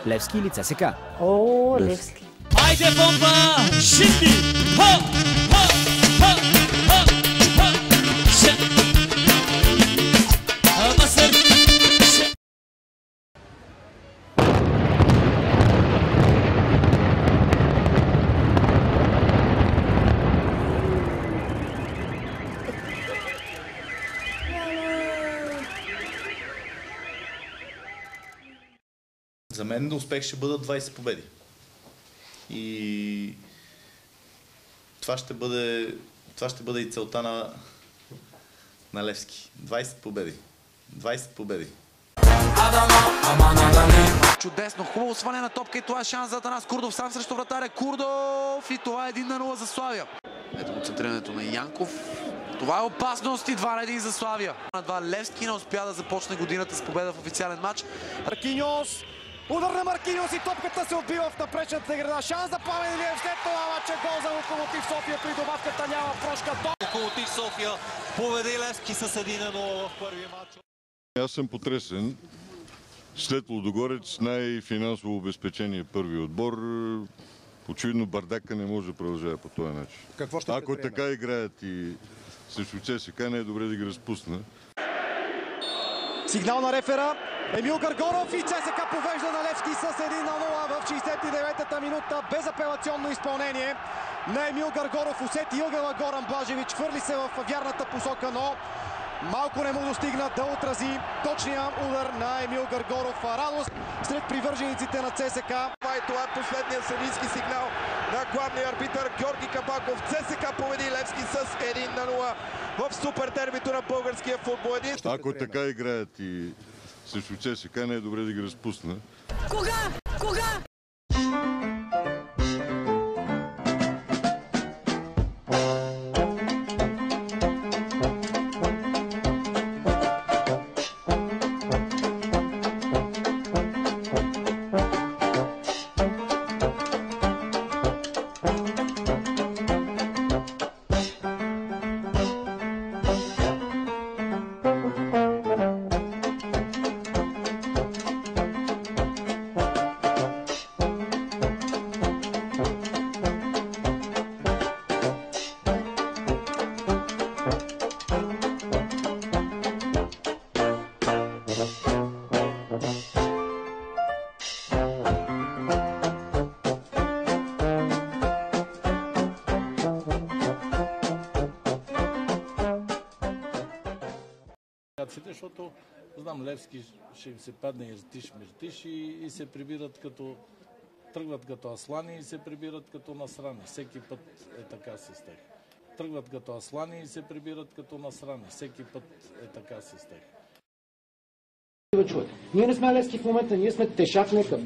Левски или ЦСКА? О, Левски. Айде бомба! Шипи! Ха! Ха! Ха! Ха! Ха! Ше! Масър! Ше! За мен успех ще бъдат 20 победи. И това ще бъде и целта на Левски. 20 победи. 20 победи. Чудесно, хубаво сваляне на топка и това е шанс за Атанас Курдов сам срещу вратаря Курдов и това е 1-0 за Славия. Ето концентрирането на Янков. Това е опасност и 2-1 за Славия. На 2 Левски не успя да започне годината с победа в официален матч. Маркиньос, удар на Маркиньос и топката се отбива в напречната града. Шанс за Пламен Илиев, след това матча гол за Локомотив София, при добавката няма прошка. Локомотив София победи Левски с 1-0 в първия матч. Аз съм потресен. След Лудогорец най-финансово обезпечение първи отбор. Очевидно бардака не може да продължава по този начин. Ако така играят и срещу ЦСКА, не е добре да ги разпусна. Сигнал на рефера. Емил Гаргоров и ЦСКА повежда на Левски с 1-0 в 69-та минута. Безапелационно изпълнение на Емил Гаргоров. Усети ъгъла Горан Блажевич. Хвърли се в вярната посока, но малко не му достигна да отрази точния удар на Емил Гаргоров. Радост сред привържениците на ЦСКА. Това е последният съдийски сигнал на главния арбитър Георги Кабаков. ЦСКА победи Левски с 1-0 в супер дербито на българския футбол. Ако така играят и срещу ЦСКА, не е добре да ги разпусна. Кога? Кога? Защото знам, Левски ще им се падне иртиш и се прибират тръгват като аслани и се прибират като насрани. Всеки път е така с тях. Тръгват като аслани и се прибират като насрани. Всеки път е така с тях. Ние не сме Левски в момента, ние сме Тешак Некъв.